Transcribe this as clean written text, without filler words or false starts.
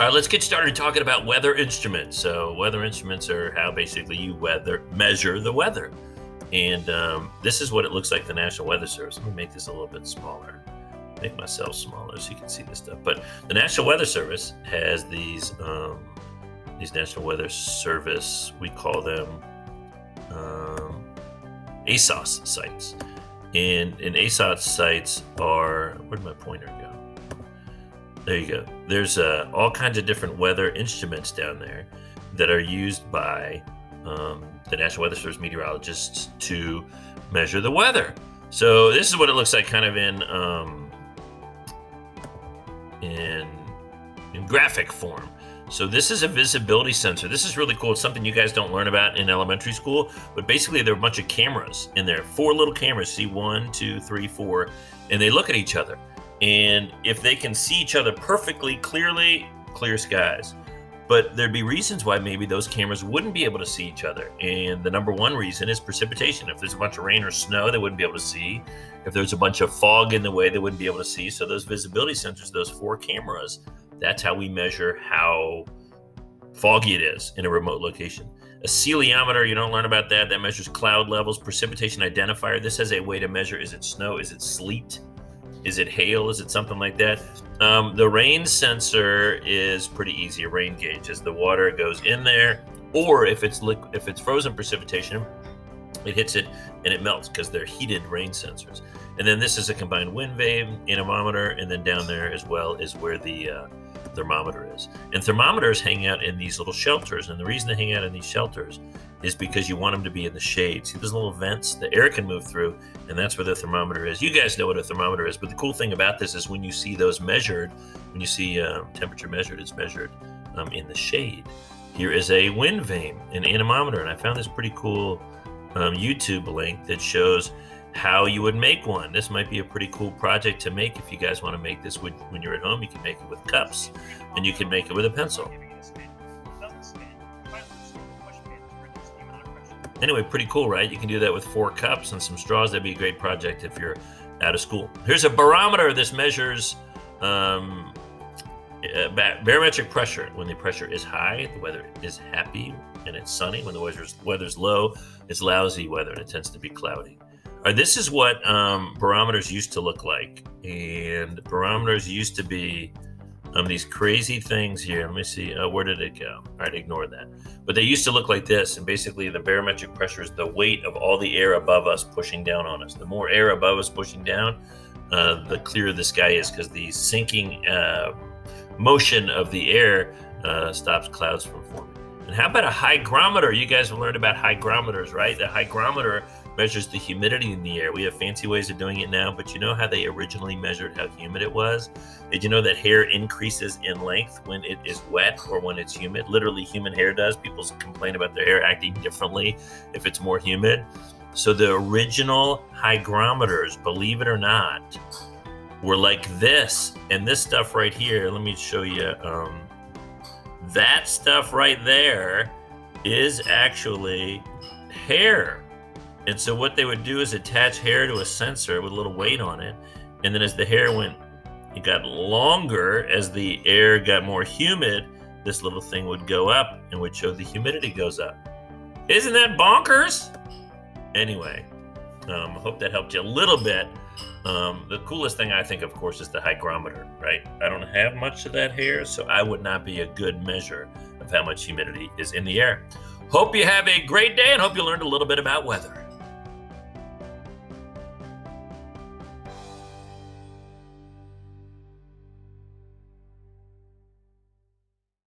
All right, let's get started talking about weather instruments. So weather instruments are how basically you measure the weather. And this is what it looks like, the National Weather Service. Let me make this a little bit smaller. Make myself smaller so you can see this stuff. But the National Weather Service has these National Weather Service, we call them ASOS sites. And ASOS sites are, where'd my pointer go? There you go. There's all kinds of different weather instruments down there that are used by the National Weather Service meteorologists to measure the weather. So this is what it looks like kind of in graphic form. So this is a visibility sensor. This is really cool. It's something you guys don't learn about in elementary school, but basically there are a bunch of cameras in there. 4 little cameras, see 1, 2, 3, 4, and they look at each other. And if they can see each other perfectly, clearly, clear skies. But there'd be reasons why maybe those cameras wouldn't be able to see each other. And the number one reason is precipitation. If there's a bunch of rain or snow, they wouldn't be able to see. If there's a bunch of fog in the way, they wouldn't be able to see. So those visibility sensors, those 4 cameras, that's how we measure how foggy it is in a remote location. A ceilometer, you don't learn about that. That measures cloud levels. Precipitation identifier, this has a way to measure, is it snow, is it sleet? Is it hail? Is it something like that? The rain sensor is pretty easy, a rain gauge. As the water goes in there, or if it's frozen precipitation, it hits it and it melts because they're heated rain sensors. And then this is a combined wind vane, anemometer, and then down there as well is where the thermometer is. And thermometers hang out in these little shelters. And the reason they hang out in these shelters is because you want them to be in the shade. See those little vents? The air can move through, and that's where the thermometer is. You guys know what a thermometer is, but the cool thing about this is when you see those measured, when you see temperature measured, it's measured in the shade. Here is a wind vane, an anemometer, and I found this pretty cool YouTube link that shows how you would make one. This might be a pretty cool project to make if you guys want to make this when you're at home. You can make it with cups, and you can make it with a pencil. Anyway, pretty cool, right? You can do that with 4 cups and some straws. That'd be a great project if you're out of school. Here's a barometer. This measures barometric pressure. When the pressure is high, the weather is happy and it's sunny. When the weather's low, it's lousy weather and it tends to be cloudy. All right, this is what barometers used to look like. And barometers used to be these crazy things here. Let me see. Where did it go? All right, ignore that. But they used to look like this. And basically, the barometric pressure is the weight of all the air above us pushing down on us. The more air above us pushing down, the clearer the sky is because the sinking motion of the air stops clouds from forming. And how about a hygrometer? You guys have learned about hygrometers, right? The hygrometer measures the humidity in the air. We have fancy ways of doing it now, but you know how they originally measured how humid it was? Did you know that hair increases in length when it is wet or when it's humid? Literally, human hair does. People complain about their hair acting differently if it's more humid. So the original hygrometers, believe it or not, were like this. And this stuff right here, let me show you. That stuff right there is actually hair. And so what they would do is attach hair to a sensor with a little weight on it. And then as the hair it got longer, as the air got more humid, this little thing would go up and would show the humidity goes up. Isn't that bonkers? Anyway, I hope that helped you a little bit. The coolest thing I think, of course, is the hygrometer, right? I don't have much of that hair, so I would not be a good measure of how much humidity is in the air. Hope you have a great day and hope you learned a little bit about weather.